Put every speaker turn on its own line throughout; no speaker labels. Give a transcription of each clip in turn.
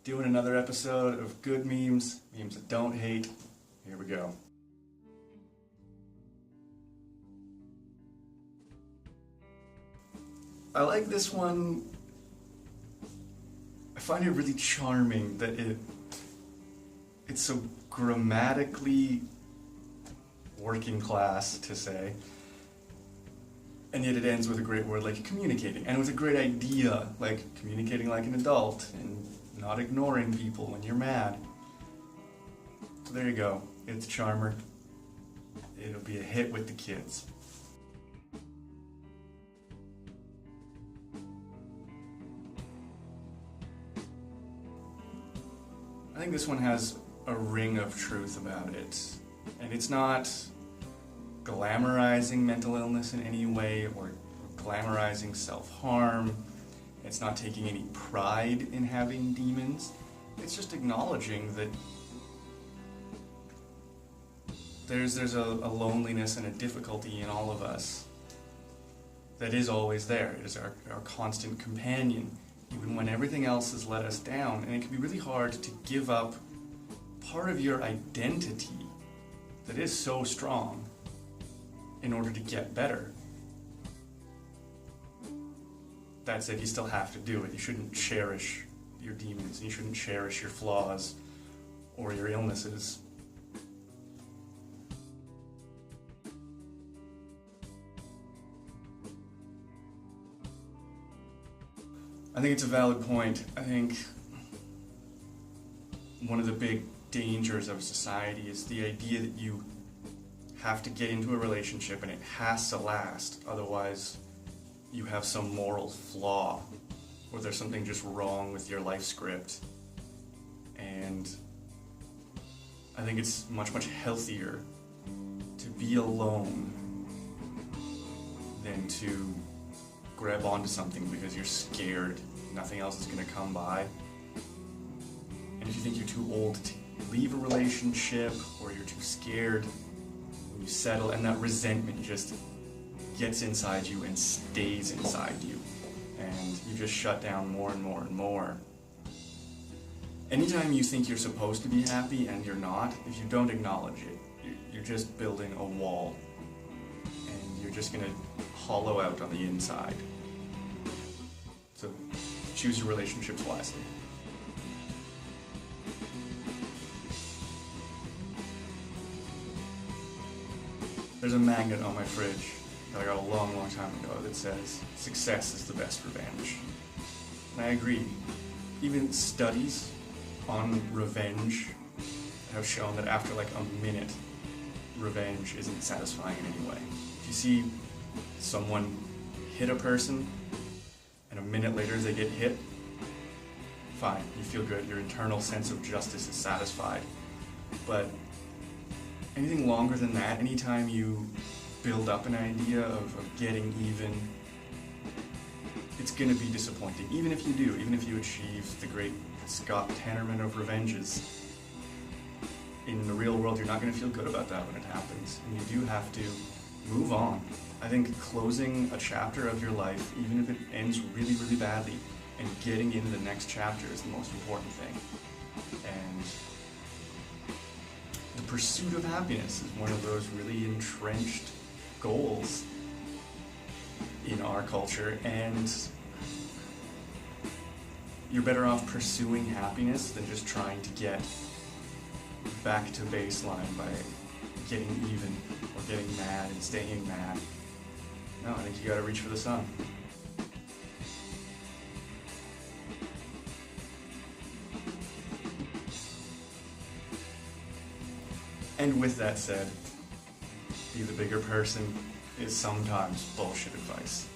Doing another episode of good memes that don't hate. Here we go. I like this one. I find it really charming that it's so grammatically working class to say, and yet it ends with a great word like communicating, and with a great idea like communicating like an adult and not ignoring people when you're mad. So there you go. It's Charmer. It'll be a hit with the kids. I think this one has a ring of truth about it, and it's not glamorizing mental illness in any way or glamorizing self-harm. It's not taking any pride in having demons. It's just acknowledging that there's a loneliness and a difficulty in all of us that is always there. It is our constant companion, even when everything else has let us down. And it can be really hard to give up part of your identity that is so strong in order to get better. That said, you still have to do it. You shouldn't cherish your demons. You shouldn't cherish your flaws or your illnesses. I think it's a valid point. I think one of the big dangers of society is the idea that you have to get into a relationship and it has to last, otherwise you have some moral flaw or there's something just wrong with your life script. And I think it's much healthier to be alone than to grab onto something because you're scared nothing else is going to come by. And if you think you're too old to leave a relationship or you're too scared, when you settle, and that resentment just gets inside you and stays inside you, and you just shut down more and more and more. Anytime you think you're supposed to be happy and you're not, if you don't acknowledge it, you're just building a wall, and you're just going to hollow out on the inside. So choose your relationships wisely. There's a magnet on my fridge that I got a long time ago that says, "Success is the best revenge." And I agree. Even studies on revenge have shown that after like a minute, revenge isn't satisfying in any way. If you see someone hit a person and a minute later they get hit, fine, you feel good, your internal sense of justice is satisfied. But anything longer than that, anytime you build up an idea of getting even, it's going to be disappointing. Even if you achieve the great Scott Tenorman of revenges, in the real world you're not going to feel good about that when it happens. And you do have to move on. I think closing a chapter of your life, even if it ends really badly, and getting into the next chapter is the most important thing. And the pursuit of happiness is one of those really entrenched goals in our culture, and you're better off pursuing happiness than just trying to get back to baseline by getting even or getting mad and staying mad. No, I think you gotta reach for the sun. And with that said, be the bigger person is sometimes bullshit advice.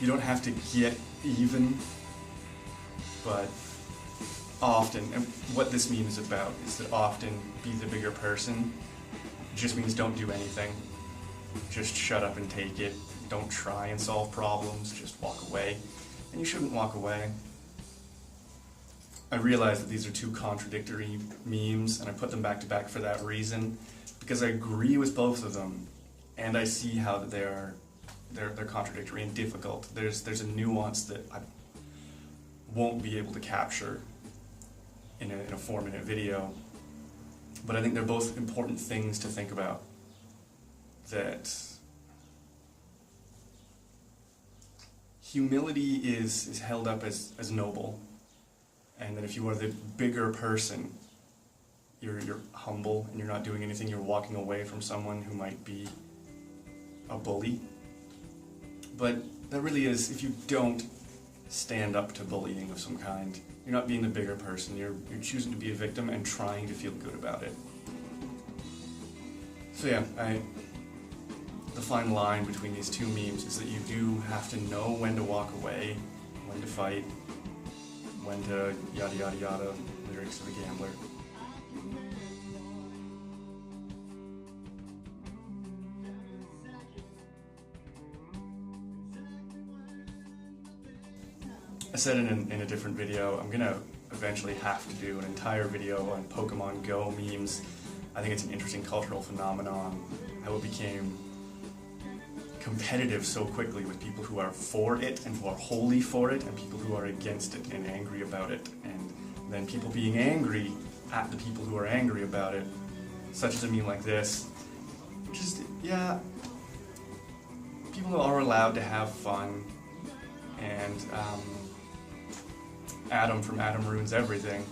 You don't have to get even, but often, and what this meme is about is that often be the bigger person just means don't do anything. Just shut up and take it. Don't try and solve problems, just walk away. And you shouldn't walk away. I realize that these are two contradictory memes, and I put them back to back for that reason, because I agree with both of them, and I see how they're contradictory and difficult. There's a nuance that I won't be able to capture in a 4-minute video. But I think they're both important things to think about. That humility is held up as noble, and that if you are the bigger person, you're humble and you're not doing anything, you're walking away from someone who might be a bully. But that really is, if you don't stand up to bullying of some kind, you're not being the bigger person, you're choosing to be a victim and trying to feel good about it. So yeah, the fine line between these two memes is that you do have to know when to walk away, when to fight, when to yada yada yada, lyrics of the gambler. I said in a different video, I'm gonna eventually have to do an entire video on Pokemon Go memes. I think it's an interesting cultural phenomenon, how it became competitive so quickly with people who are for it and who are wholly for it, and people who are against it and angry about it, and then people being angry at the people who are angry about it, such as a meme like this. Just, yeah, people are allowed to have fun, and Adam from Adam Ruins Everything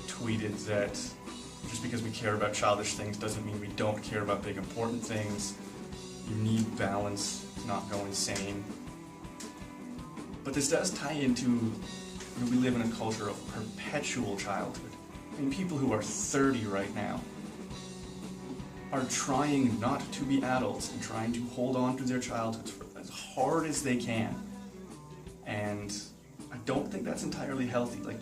tweeted that just because we care about childish things doesn't mean we don't care about big important things. You need balance to not go insane. But this does tie into, we live in a culture of perpetual childhood. I mean, people who are 30 right now are trying not to be adults and trying to hold on to their childhoods as hard as they can. And I don't think that's entirely healthy. Like,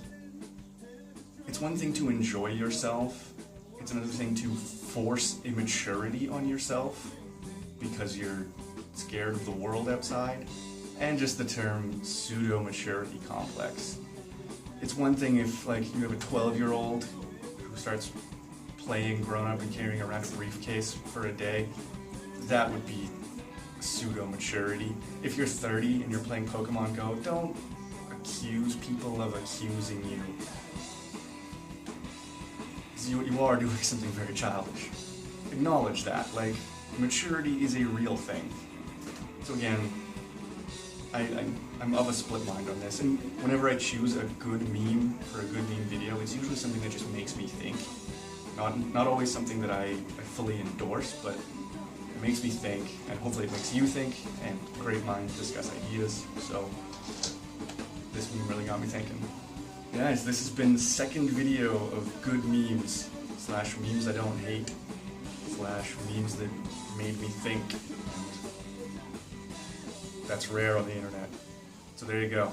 it's one thing to enjoy yourself, it's another thing to force immaturity on yourself because you're scared of the world outside, and just the term pseudo-maturity complex. It's one thing if, like, you have a 12-year-old who starts playing grown-up and carrying around a briefcase for a day. That would be pseudo-maturity. If you're 30 and you're playing Pokemon Go, don't accuse people of accusing you. You are doing something very childish. Acknowledge that. Like, maturity is a real thing. So again, I'm of a split mind on this, and whenever I choose a good meme for a good meme video, it's usually something that just makes me think. Not always something that I fully endorse, but it makes me think, and hopefully it makes you think, and great minds discuss ideas. So this meme really got me thinking. Guys, this has been the second video of good memes, / memes I don't hate, / memes that made me think. That's rare on the internet. So there you go.